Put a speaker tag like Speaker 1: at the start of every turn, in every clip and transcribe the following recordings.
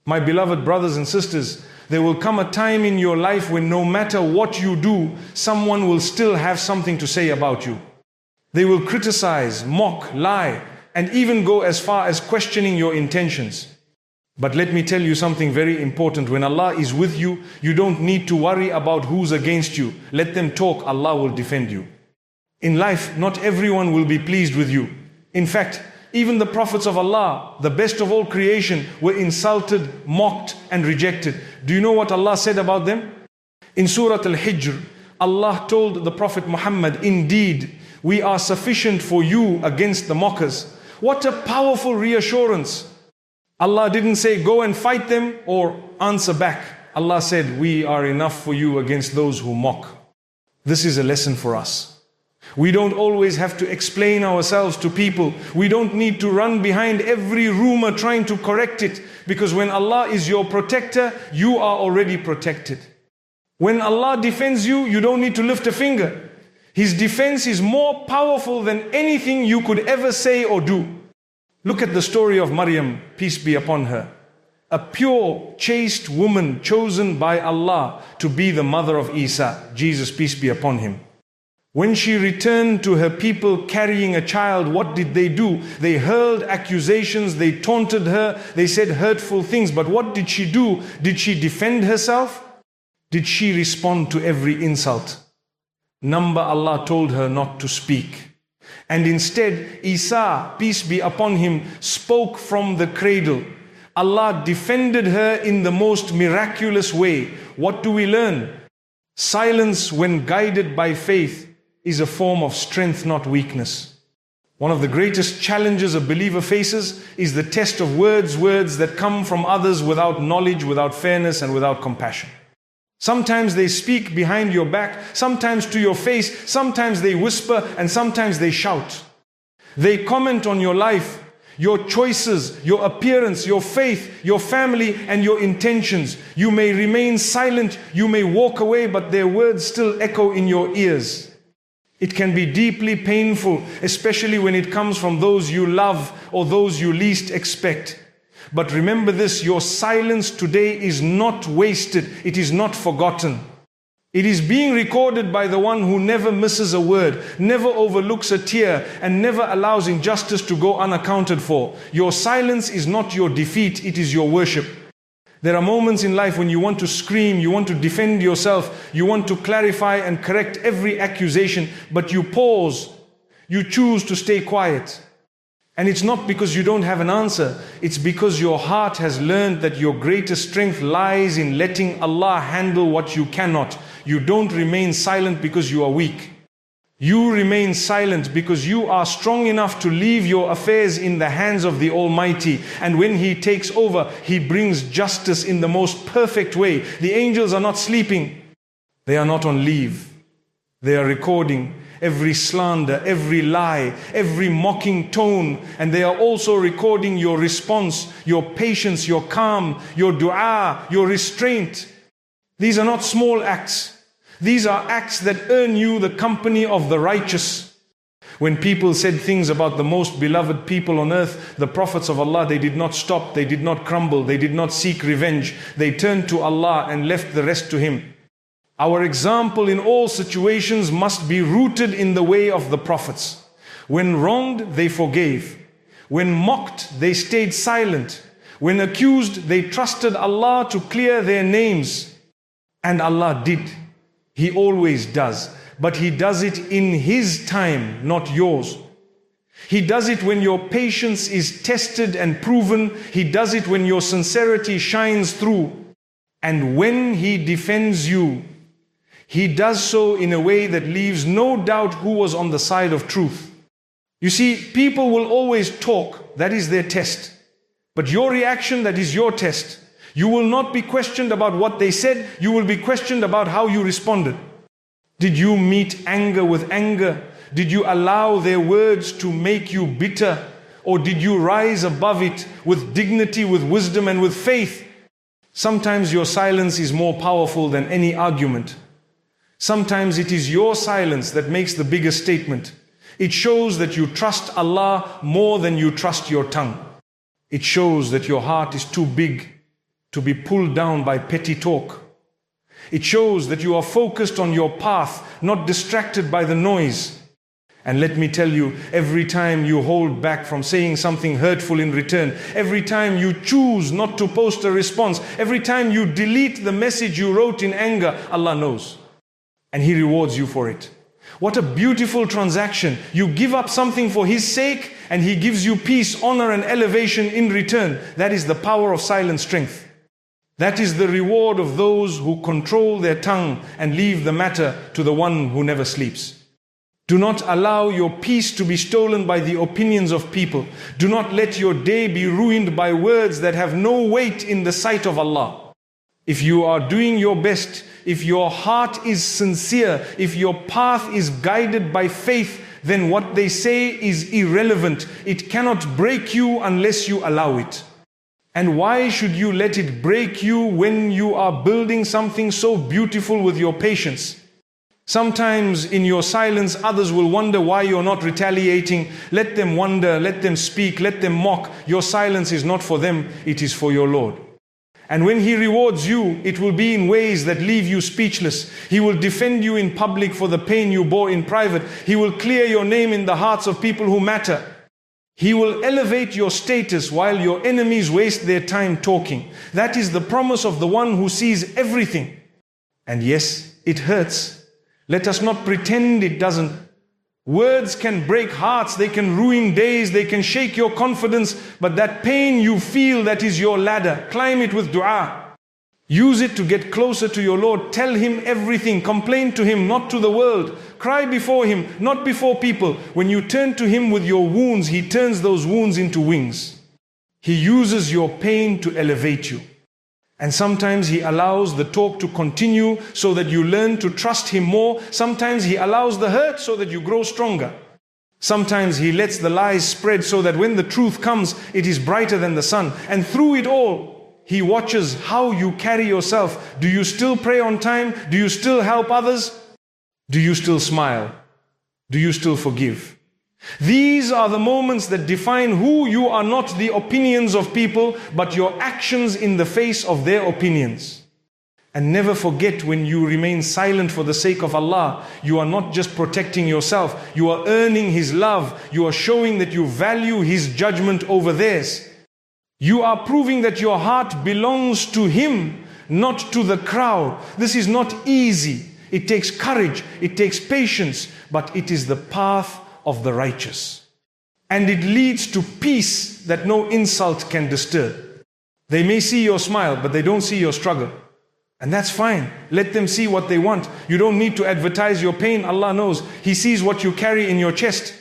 Speaker 1: My beloved brothers and sisters, there will come a time in your life when no matter what you do, someone will still have something to say about you. They will criticize, mock, lie, and even go as far as questioning your intentions. But let me tell you something very important. When Allah is with you, you don't need to worry about who's against you. Let them talk, Allah will defend you. In life, not everyone will be pleased with you. In fact, even the prophets of Allah, the best of all creation, were insulted, mocked, and rejected. Do you know what Allah said about them? In Surah Al-Hijr, Allah told the Prophet Muhammad, "Indeed, we are sufficient for you against the mockers." What a powerful reassurance. Allah didn't say, go and fight them or answer back. Allah said, we are enough for you against those who mock. This is a lesson for us. We don't always have to explain ourselves to people. We don't need to run behind every rumor trying to correct it, because when Allah is your protector, you are already protected. When Allah defends you, you don't need to lift a finger. His defense is more powerful than anything you could ever say or do. Look at the story of Maryam, peace be upon her. A pure, chaste woman chosen by Allah to be the mother of Isa, Jesus, peace be upon him. When she returned to her people carrying a child, what did they do? They hurled accusations, they taunted her, they said hurtful things. But what did she do? Did she defend herself? Did she respond to every insult? Number, Allah told her not to speak. And instead, Isa, peace be upon him, spoke from the cradle. Allah defended her in the most miraculous way. What do we learn? Silence, when guided by faith, is a form of strength, not weakness. One of the greatest challenges a believer faces is the test of words that come from others without knowledge, without fairness, and without compassion. Sometimes they speak behind your back, sometimes to your face, sometimes they whisper, and sometimes they shout. They comment on your life, your choices, your appearance, your faith, your family, and your intentions. You may remain silent, you may walk away, but their words still echo in your ears. It can be deeply painful, especially when it comes from those you love or those you least expect. But remember this, your silence today is not wasted, it is not forgotten. It is being recorded by the one who never misses a word, never overlooks a tear, and never allows injustice to go unaccounted for. Your silence is not your defeat, it is your worship. There are moments in life when you want to scream, you want to defend yourself, you want to clarify and correct every accusation, but you pause, you choose to stay quiet. And it's not because you don't have an answer, it's because your heart has learned that your greatest strength lies in letting Allah handle what you cannot. You don't remain silent because you are weak. You remain silent because you are strong enough to leave your affairs in the hands of the Almighty. And when He takes over, He brings justice in the most perfect way. The angels are not sleeping. They are not on leave. They are recording every slander, every lie, every mocking tone. And they are also recording your response, your patience, your calm, your dua, your restraint. These are not small acts. These are acts that earn you the company of the righteous. When people said things about the most beloved people on earth, the prophets of Allah, they did not stop, they did not crumble, they did not seek revenge. They turned to Allah and left the rest to Him. Our example in all situations must be rooted in the way of the prophets. When wronged, they forgave. When mocked, they stayed silent. When accused, they trusted Allah to clear their names. And Allah did. He always does. But He does it in His time, not yours. He does it when your patience is tested and proven. He does it when your sincerity shines through. And when He defends you, He does so in a way that leaves no doubt who was on the side of truth. You see, people will always talk. That is their test. But your reaction, that is your test. You will not be questioned about what they said. You will be questioned about how you responded. Did you meet anger with anger? Did you allow their words to make you bitter? Or did you rise above it with dignity, with wisdom, and with faith? Sometimes your silence is more powerful than any argument. Sometimes it is your silence that makes the biggest statement. It shows that you trust Allah more than you trust your tongue. It shows that your heart is too big to be pulled down by petty talk. It shows that you are focused on your path, not distracted by the noise. And let me tell you, every time you hold back from saying something hurtful in return, every time you choose not to post a response, every time you delete the message you wrote in anger, Allah knows. And He rewards you for it. What a beautiful transaction. You give up something for His sake, and He gives you peace, honor, and elevation in return. That is the power of silent strength. That is the reward of those who control their tongue and leave the matter to the one who never sleeps. Do not allow your peace to be stolen by the opinions of people. Do not let your day be ruined by words that have no weight in the sight of Allah. If you are doing your best, if your heart is sincere, if your path is guided by faith, then what they say is irrelevant. It cannot break you unless you allow it. And why should you let it break you when you are building something so beautiful with your patience? Sometimes in your silence, others will wonder why you're not retaliating. Let them wonder, let them speak, let them mock. Your silence is not for them, it is for your Lord. And when He rewards you, it will be in ways that leave you speechless. He will defend you in public for the pain you bore in private. He will clear your name in the hearts of people who matter. He will elevate your status while your enemies waste their time talking. That is the promise of the one who sees everything. And yes, it hurts. Let us not pretend it doesn't. Words can break hearts, they can ruin days, they can shake your confidence, but that pain you feel, that is your ladder. Climb it with dua. Use it to get closer to your Lord. Tell Him everything. Complain to Him, not to the world. Cry before Him, not before people. When you turn to Him with your wounds, He turns those wounds into wings. He uses your pain to elevate you. And sometimes He allows the talk to continue so that you learn to trust Him more. Sometimes He allows the hurt so that you grow stronger. Sometimes He lets the lies spread so that when the truth comes, it is brighter than the sun. And through it all, He watches how you carry yourself. Do you still pray on time? Do you still help others? Do you still smile? Do you still forgive? These are the moments that define who you are, not the opinions of people, but your actions in the face of their opinions. And never forget, when you remain silent for the sake of Allah, you are not just protecting yourself, you are earning His love. You are showing that you value His judgment over theirs. You are proving that your heart belongs to Him, not to the crowd. This is not easy. It takes courage, it takes patience, but it is the path of the righteous. And it leads to peace that no insult can disturb. They may see your smile, but they don't see your struggle. And that's fine. Let them see what they want. You don't need to advertise your pain. Allah knows. He sees what you carry in your chest.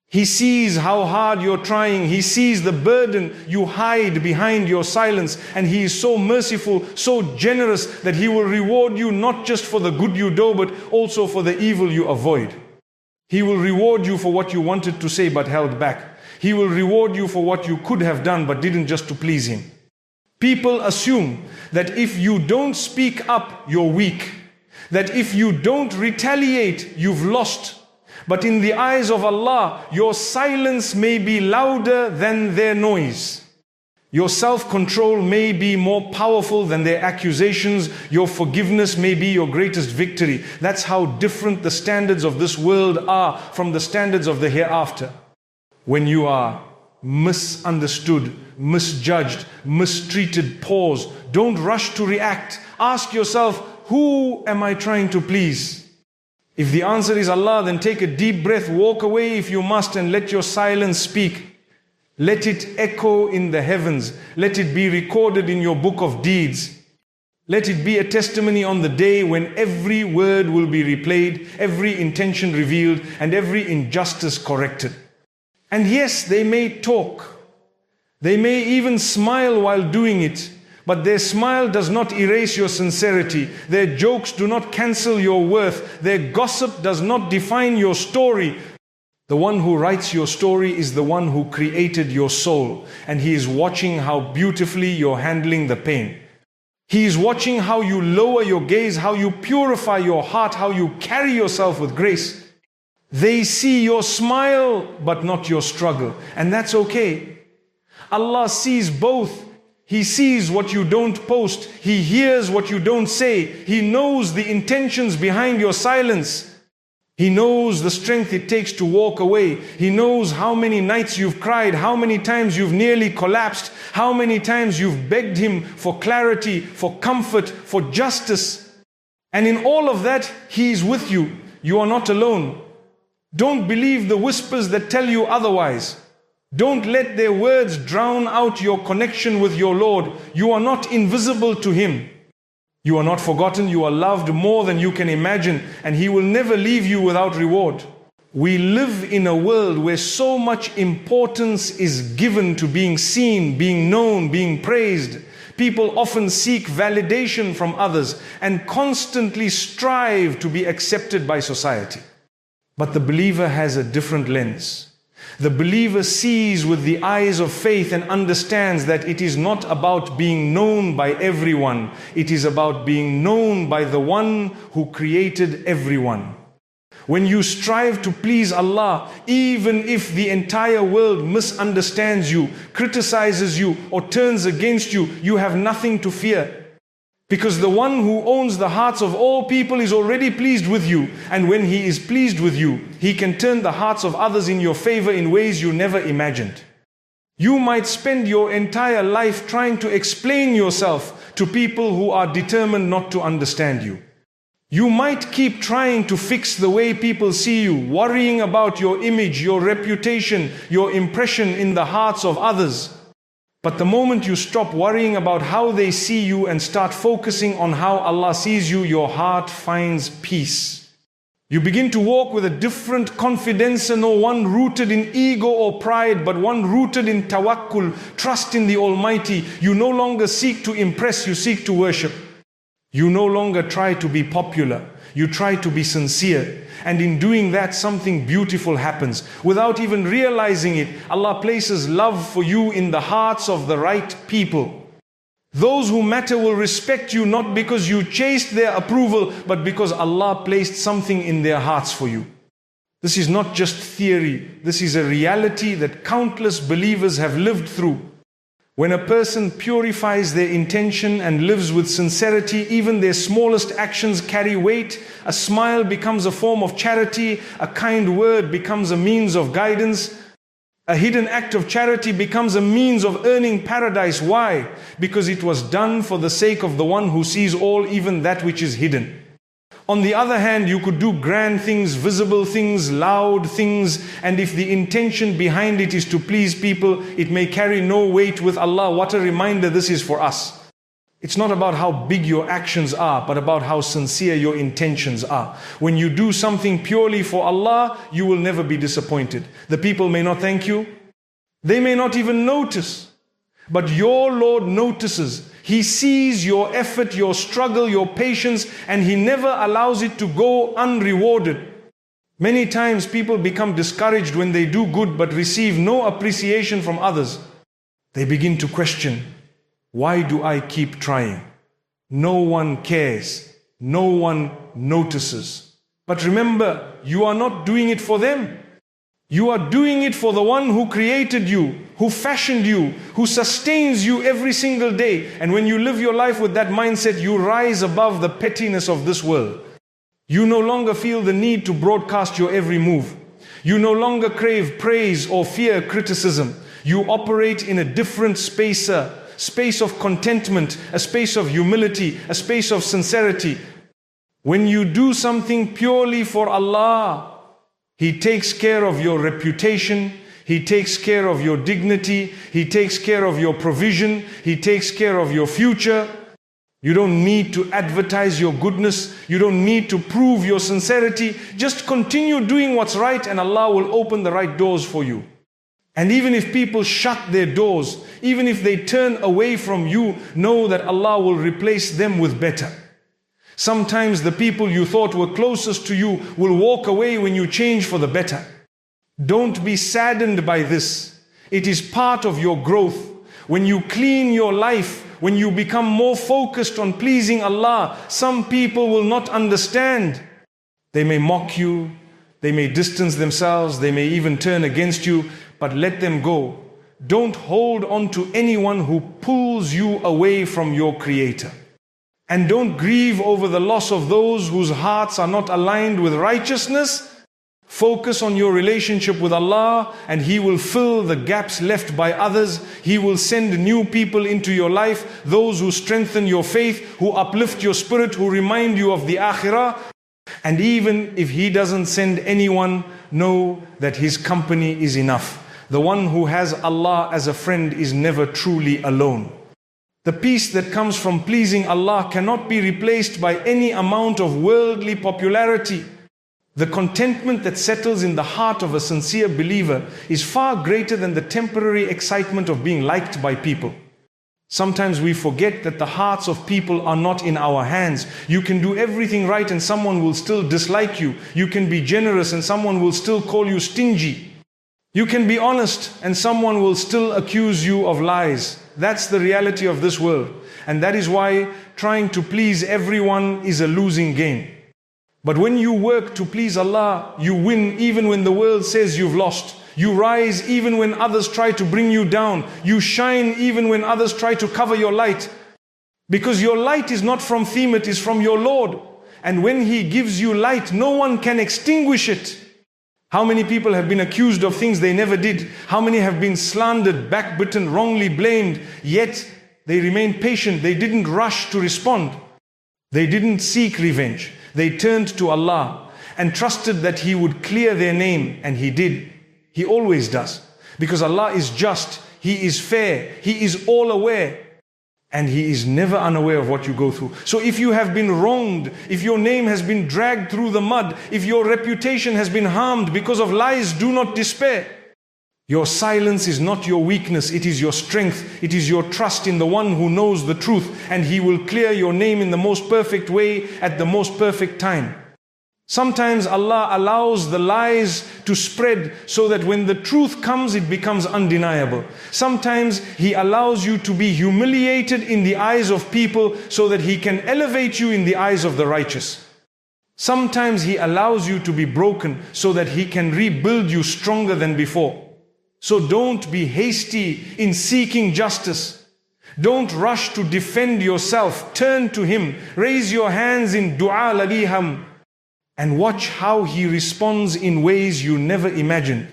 Speaker 1: He sees how hard you're trying. He sees the burden you hide behind your silence. And He is so merciful, so generous, that He will reward you not just for the good you do, but also for the evil you avoid. He will reward you for what you wanted to say but held back. He will reward you for what you could have done but didn't, just to please Him. People assume that if you don't speak up, you're weak. That if you don't retaliate, you've lost. But in the eyes of Allah, your silence may be louder than their noise. Your self-control may be more powerful than their accusations. Your forgiveness may be your greatest victory. That's how different the standards of this world are from the standards of the hereafter. When you are misunderstood, misjudged, mistreated, pause. Don't rush to react. Ask yourself, who am I trying to please? If the answer is Allah, then take a deep breath, walk away if you must, and let your silence speak. Let it echo in the heavens. Let it be recorded in your book of deeds. Let it be a testimony on the day when every word will be replayed, every intention revealed, and every injustice corrected. And yes, they may talk. They may even smile while doing it. But their smile does not erase your sincerity. Their jokes do not cancel your worth. Their gossip does not define your story. The one who writes your story is the one who created your soul. And He is watching how beautifully you're handling the pain. He is watching how you lower your gaze, how you purify your heart, how you carry yourself with grace. They see your smile, but not your struggle. And that's okay. Allah sees both. He sees what you don't post. He hears what you don't say. He knows the intentions behind your silence. He knows the strength it takes to walk away. He knows how many nights you've cried, how many times you've nearly collapsed, how many times you've begged Him for clarity, for comfort, for justice. And in all of that, He is with you. You are not alone. Don't believe the whispers that tell you otherwise. Don't let their words drown out your connection with your Lord. You are not invisible to Him. You are not forgotten. You are loved more than you can imagine, and He will never leave you without reward. We live in a world where so much importance is given to being seen, being known, being praised. People often seek validation from others and constantly strive to be accepted by society. But the believer has a different lens. The believer sees with the eyes of faith and understands that it is not about being known by everyone. It is about being known by the one who created everyone. When you strive to please Allah, even if the entire world misunderstands you, criticizes you, or turns against you, you have nothing to fear. Because the one who owns the hearts of all people is already pleased with you. And when He is pleased with you, He can turn the hearts of others in your favor in ways you never imagined. You might spend your entire life trying to explain yourself to people who are determined not to understand you. You might keep trying to fix the way people see you, worrying about your image, your reputation, your impression in the hearts of others. But the moment you stop worrying about how they see you and start focusing on how Allah sees you, your heart finds peace. You begin to walk with a different confidence, and no one rooted in ego or pride, but one rooted in tawakkul, trust in the Almighty. You no longer seek to impress, you seek to worship. You no longer try to be popular, you try to be sincere. And in doing that, something beautiful happens. Without even realizing it, Allah places love for you in the hearts of the right people. Those who matter will respect you not because you chased their approval, but because Allah placed something in their hearts for you. This is not just theory. This is a reality that countless believers have lived through. When a person purifies their intention and lives with sincerity, even their smallest actions carry weight. A smile becomes a form of charity. A kind word becomes a means of guidance. A hidden act of charity becomes a means of earning paradise. Why? Because it was done for the sake of the one who sees all, even that which is hidden. On the other hand, you could do grand things, visible things, loud things, and if the intention behind it is to please people, it may carry no weight with Allah. What a reminder this is for us. It's not about how big your actions are, but about how sincere your intentions are. When you do something purely for Allah, you will never be disappointed. The people may not thank you. They may not even notice. But your Lord notices. He sees your effort, your struggle, your patience, and He never allows it to go unrewarded. Many times people become discouraged when they do good but receive no appreciation from others. They begin to question, why do I keep trying? No one cares. No one notices. But remember, you are not doing it for them. You are doing it for the one who created you, who fashioned you, who sustains you every single day. And when you live your life with that mindset, you rise above the pettiness of this world. You no longer feel the need to broadcast your every move. You no longer crave praise or fear criticism. You operate in a different space of contentment, a space of humility, a space of sincerity. When you do something purely for Allah, He takes care of your reputation, He takes care of your dignity, He takes care of your provision, He takes care of your future. You don't need to advertise your goodness, you don't need to prove your sincerity. Just continue doing what's right and Allah will open the right doors for you. And even if people shut their doors, even if they turn away from you, know that Allah will replace them with better. Sometimes the people you thought were closest to you will walk away when you change for the better. Don't be saddened by this. It is part of your growth. When you clean your life, when you become more focused on pleasing Allah, some people will not understand. They may mock you, they may distance themselves, they may even turn against you, but let them go. don't hold on to anyone who pulls you away from your Creator. And don't grieve over the loss of those whose hearts are not aligned with righteousness. Focus on your relationship with Allah, and He will fill the gaps left by others. He will send new people into your life, those who strengthen your faith, who uplift your spirit, who remind you of the akhirah. And even if He doesn't send anyone, know that His company is enough. The one who has Allah as a friend is never truly alone. The peace that comes from pleasing Allah cannot be replaced by any amount of worldly popularity. The contentment that settles in the heart of a sincere believer is far greater than the temporary excitement of being liked by people. Sometimes we forget that the hearts of people are not in our hands. You can do everything right and someone will still dislike you. You can be generous and someone will still call you stingy. You can be honest and someone will still accuse you of lies. That's the reality of this world. And that is why trying to please everyone is a losing game. But when you work to please Allah, you win even when the world says you've lost. You rise even when others try to bring you down. You shine even when others try to cover your light. Because your light is not from them, it is from your Lord. And when He gives you light, no one can extinguish it. How many people have been accused of things they never did? How many have been slandered, backbitten, wrongly blamed, yet they remained patient. They didn't rush to respond. They didn't seek revenge. They turned to Allah and trusted that He would clear their name, and He did. He always does. Because Allah is just, He is fair, He is all aware, and He is never unaware of what you go through. So if you have been wronged, if your name has been dragged through the mud, if your reputation has been harmed because of lies, do not despair. Your silence is not your weakness, it is your strength. It is your trust in the one who knows the truth, and He will clear your name in the most perfect way at the most perfect time. Sometimes Allah allows the lies to spread so that when the truth comes, it becomes undeniable. Sometimes He allows you to be humiliated in the eyes of people so that He can elevate you in the eyes of the righteous. Sometimes He allows you to be broken so that He can rebuild you stronger than before. So don't be hasty in seeking justice. Don't rush to defend yourself. Turn to Him. Raise your hands in dua laliham. And watch how He responds in ways you never imagined.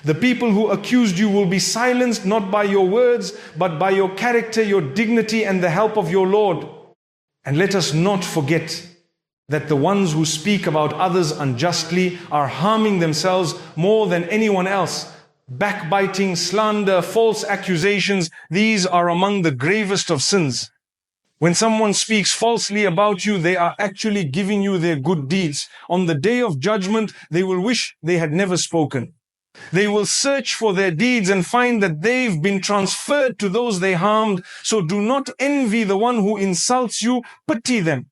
Speaker 1: The people who accused you will be silenced not by your words, but by your character, your dignity, and the help of your Lord. And let us not forget that the ones who speak about others unjustly are harming themselves more than anyone else. Backbiting, slander, false accusations, these are among the gravest of sins. When someone speaks falsely about you, they are actually giving you their good deeds. On the day of judgment, they will wish they had never spoken. They will search for their deeds and find that they've been transferred to those they harmed. So do not envy the one who insults you, pity them.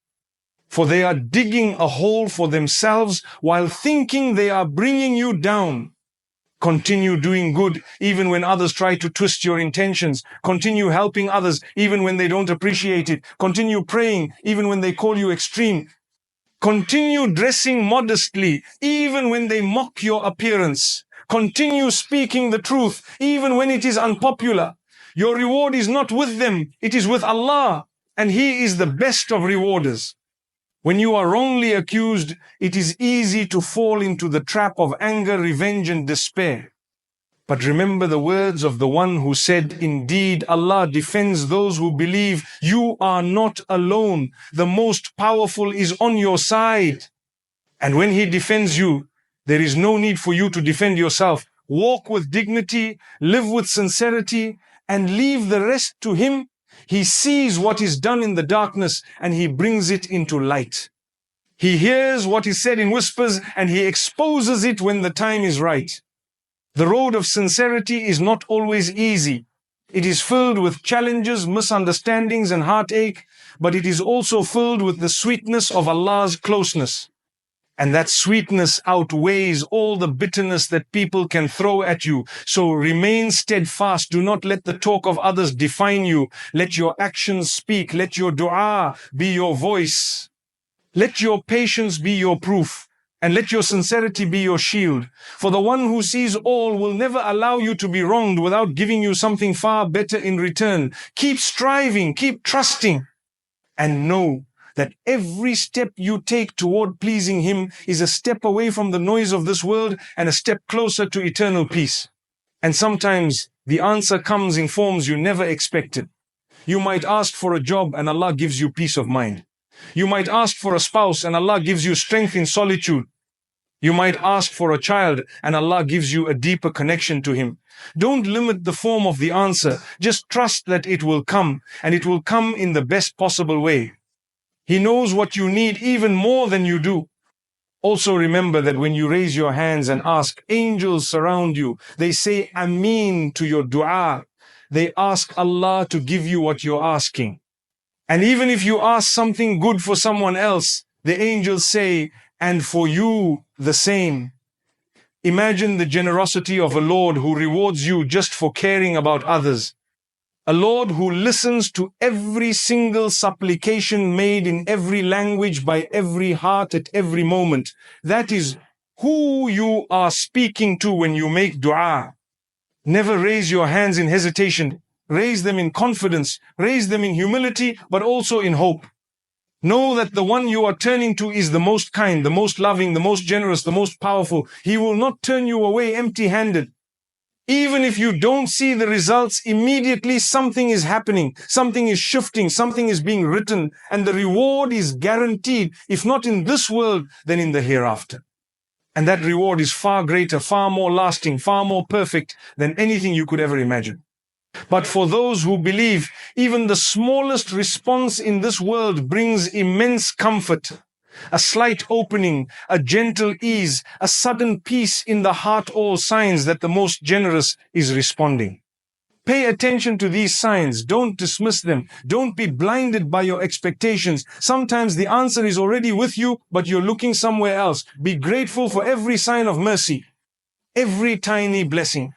Speaker 1: For they are digging a hole for themselves while thinking they are bringing you down. Continue doing good even when others try to twist your intentions. Continue helping others even when they don't appreciate it. Continue praying even when they call you extreme. Continue dressing modestly even when they mock your appearance. Continue speaking the truth even when it is unpopular. Your reward is not with them, it is with Allah, and He is the best of rewarders. When you are wrongly accused, it is easy to fall into the trap of anger, revenge, and despair. But remember the words of the one who said, "Indeed, Allah defends those who believe. You are not alone. The most powerful is on your side." And when He defends you, there is no need for you to defend yourself. Walk with dignity, live with sincerity, and leave the rest to Him. He sees what is done in the darkness and He brings it into light. He hears what is said in whispers and He exposes it when the time is right. The road of sincerity is not always easy. It is filled with challenges, misunderstandings, and heartache, but it is also filled with the sweetness of Allah's closeness. And that sweetness outweighs all the bitterness that people can throw at you. So remain steadfast. Do not let the talk of others define you. Let your actions speak. Let your dua be your voice. Let your patience be your proof. and let your sincerity be your shield. For the one who sees all will never allow you to be wronged without giving you something far better in return. Keep striving, keep trusting, and know that every step you take toward pleasing Him is a step away from the noise of this world and a step closer to eternal peace. And sometimes the answer comes in forms you never expected. You might ask for a job and Allah gives you peace of mind. You might ask for a spouse and Allah gives you strength in solitude. You might ask for a child and Allah gives you a deeper connection to Him. Don't limit the form of the answer. Just trust that it will come, and it will come in the best possible way. He knows what you need even more than you do. Also remember that when you raise your hands and ask, angels surround you. They say Ameen to your dua. They ask Allah to give you what you're asking. And even if you ask something good for someone else, the angels say, and for you the same. Imagine the generosity of a Lord who rewards you just for caring about others. A Lord who listens to every single supplication made in every language by every heart at every moment. That is who you are speaking to when you make dua. Never raise your hands in hesitation. Raise them in confidence. Raise them in humility, but also in hope. Know that the one you are turning to is the most kind, the most loving, the most generous, the most powerful. He will not turn you away empty-handed. Even if you don't see the results immediately, something is happening, something is shifting, something is being written, and the reward is guaranteed, if not in this world, then in the hereafter. And that reward is far greater, far more lasting, far more perfect than anything you could ever imagine. But for those who believe, even the smallest response in this world brings immense comfort. A slight opening, a gentle ease, a sudden peace in the heart, all signs that the most generous is responding. Pay attention to these signs. Don't dismiss them. Don't be blinded by your expectations. Sometimes the answer is already with you, but you're looking somewhere else. Be grateful for every sign of mercy, every tiny blessing,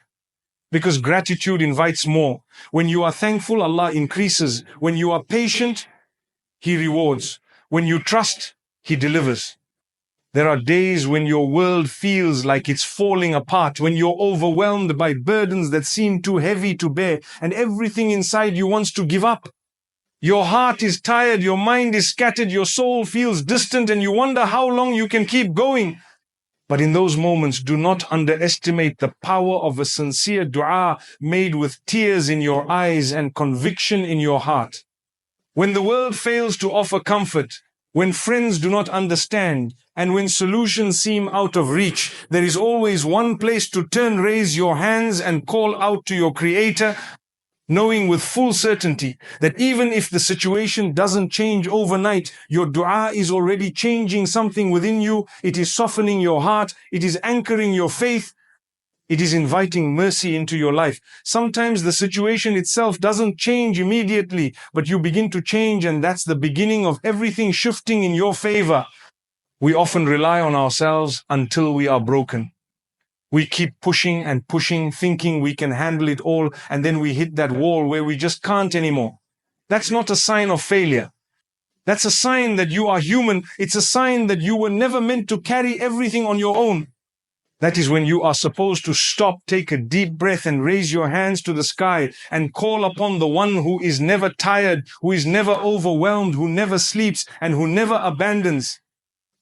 Speaker 1: because gratitude invites more. When you are thankful, Allah increases. When you are patient, He rewards. When you trust, He delivers. There are days when your world feels like it's falling apart, when you're overwhelmed by burdens that seem too heavy to bear, and everything inside you wants to give up. Your heart is tired, your mind is scattered, your soul feels distant, and you wonder how long you can keep going. But in those moments, do not underestimate the power of a sincere dua made with tears in your eyes and conviction in your heart. When the world fails to offer comfort, when friends do not understand, and when solutions seem out of reach, there is always one place to turn. Raise your hands and call out to your Creator, knowing with full certainty that even if the situation doesn't change overnight, your dua is already changing something within you. It is softening your heart. It is anchoring your faith. It is inviting mercy into your life. Sometimes the situation itself doesn't change immediately, but you begin to change, and that's the beginning of everything shifting in your favor. We often rely on ourselves until we are broken. We keep pushing and pushing, thinking we can handle it all, and then we hit that wall where we just can't anymore. That's not a sign of failure. That's a sign that you are human. It's a sign that you were never meant to carry everything on your own. That is when you are supposed to stop, take a deep breath, and raise your hands to the sky and call upon the one who is never tired, who is never overwhelmed, who never sleeps, and who never abandons.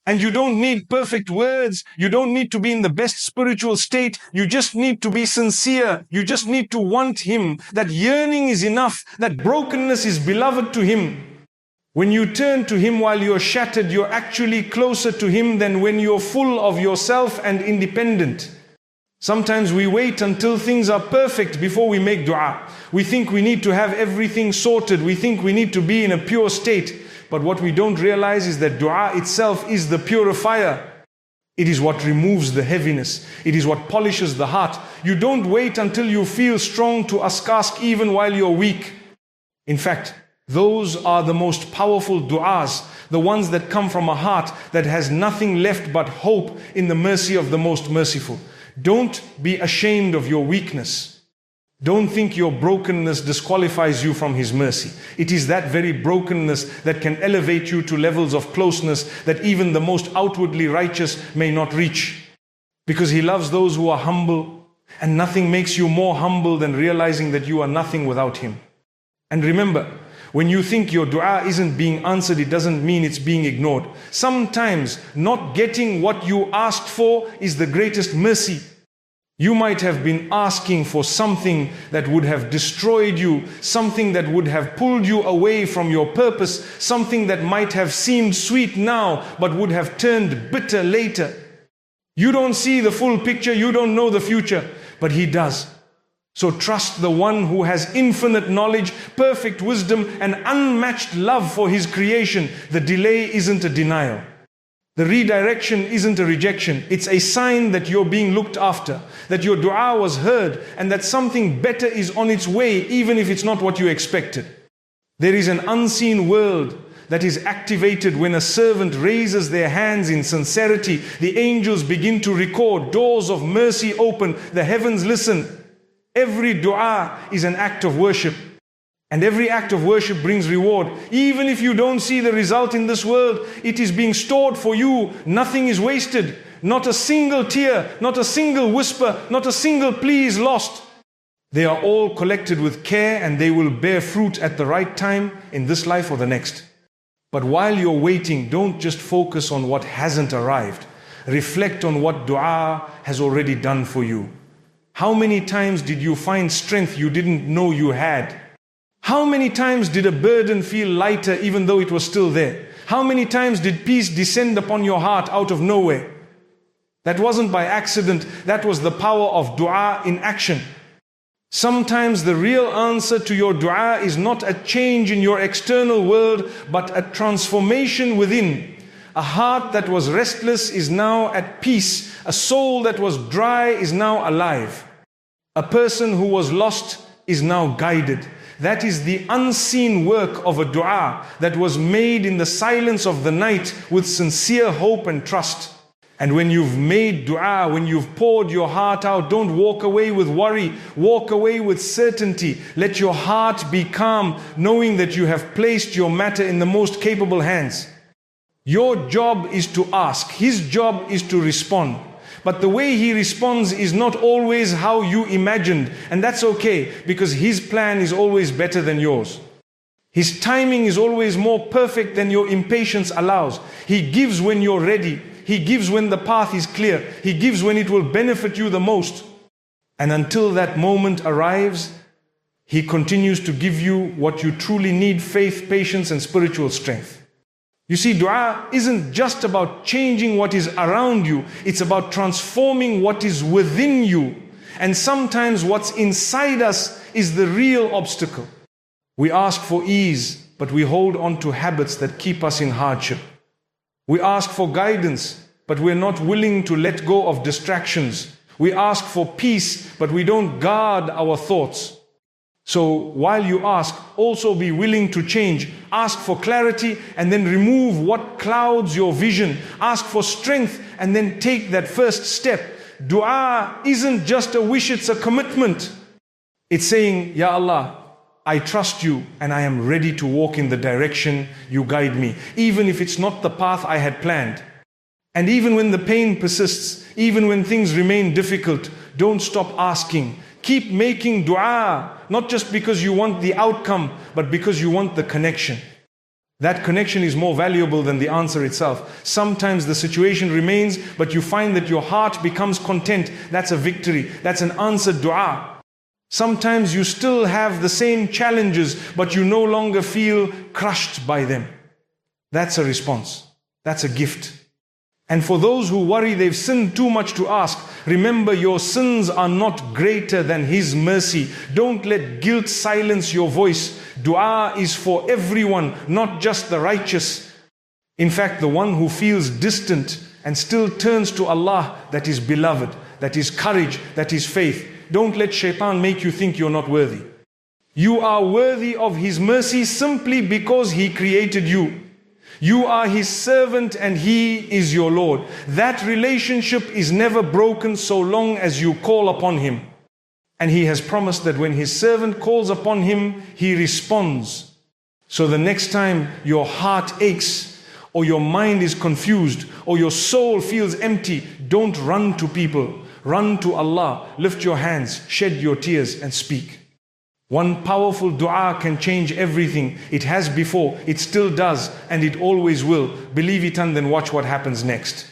Speaker 1: And you don't need perfect words. You don't need to be in the best spiritual state. You just need to be sincere. You just need to want Him. That yearning is enough. That brokenness is beloved to Him. When you turn to Him while you're shattered, you're actually closer to Him than when you're full of yourself and independent. Sometimes we wait until things are perfect before we make dua. We think we need to have everything sorted. We think we need to be in a pure state. But what we don't realize is that dua itself is the purifier. It is what removes the heaviness. It is what polishes the heart. You don't wait until you feel strong to ask even while you're weak. In fact, those are the most powerful du'as, the ones that come from a heart that has nothing left but hope in the mercy of the most merciful. Don't be ashamed of your weakness. Don't think your brokenness disqualifies you from His mercy. It is that very brokenness that can elevate you to levels of closeness that even the most outwardly righteous may not reach. Because He loves those who are humble, and nothing makes you more humble than realizing that you are nothing without Him. And remember, when you think your dua isn't being answered, it doesn't mean it's being ignored. Sometimes not getting what you asked for is the greatest mercy. You might have been asking for something that would have destroyed you, something that would have pulled you away from your purpose, something that might have seemed sweet now but would have turned bitter later. You don't see the full picture, you don't know the future, but He does. So trust the one who has infinite knowledge, perfect wisdom, and unmatched love for His creation. The delay isn't a denial. The redirection isn't a rejection. It's a sign that you're being looked after, that your dua was heard, and that something better is on its way, even if it's not what you expected. There is an unseen world that is activated when a servant raises their hands in sincerity. The angels begin to record, doors of mercy open, the heavens listen. Every dua is an act of worship. And every act of worship brings reward. Even if you don't see the result in this world, it is being stored for you. Nothing is wasted. Not a single tear, not a single whisper, not a single plea is lost. They are all collected with care, and they will bear fruit at the right time in this life or the next. But while you're waiting, don't just focus on what hasn't arrived. Reflect on what dua has already done for you. How many times did you find strength you didn't know you had? How many times did a burden feel lighter even though it was still there? How many times did peace descend upon your heart out of nowhere? That wasn't by accident, that was the power of dua in action. Sometimes the real answer to your dua is not a change in your external world, but a transformation within. A heart that was restless is now at peace. A soul that was dry is now alive. A person who was lost is now guided. That is the unseen work of a dua that was made in the silence of the night with sincere hope and trust. And when you've made dua, when you've poured your heart out, don't walk away with worry, walk away with certainty. Let your heart be calm, knowing that you have placed your matter in the most capable hands. Your job is to ask, His job is to respond. But the way He responds is not always how you imagined, and that's okay, because His plan is always better than yours. His timing is always more perfect than your impatience allows. He gives when you're ready. He gives when the path is clear. He gives when it will benefit you the most. And until that moment arrives, He continues to give you what you truly need: faith, patience, and spiritual strength. You see, dua isn't just about changing what is around you. It's about transforming what is within you. And sometimes what's inside us is the real obstacle. We ask for ease, but we hold on to habits that keep us in hardship. We ask for guidance, but we're not willing to let go of distractions. We ask for peace, but we don't guard our thoughts. So while you ask, also be willing to change. Ask for clarity and then remove what clouds your vision. Ask for strength and then take that first step. Dua isn't just a wish, it's a commitment. It's saying, Ya Allah, I trust you and I am ready to walk in the direction you guide me, even if it's not the path I had planned. And even when the pain persists, even when things remain difficult, don't stop asking. Keep making dua, not just because you want the outcome, but because you want the connection. That connection is more valuable than the answer itself. Sometimes the situation remains, but you find that your heart becomes content. That's a victory. That's an answered dua. Sometimes you still have the same challenges, but you no longer feel crushed by them. That's a response. That's a gift. And for those who worry they've sinned too much to ask, remember your sins are not greater than His mercy. Don't let guilt silence your voice. Dua is for everyone, not just the righteous. In fact, the one who feels distant and still turns to Allah, that is beloved, that is courage, that is faith. Don't let shaitan make you think you're not worthy. You are worthy of His mercy simply because He created you. You are His servant and He is your Lord. That relationship is never broken so long as you call upon Him. And He has promised that when His servant calls upon Him, He responds. So the next time your heart aches, or your mind is confused, or your soul feels empty, don't run to people. Run to Allah, lift your hands, shed your tears and speak. One powerful dua can change everything. It has before, it still does, and it always will. Believe it and then watch what happens next.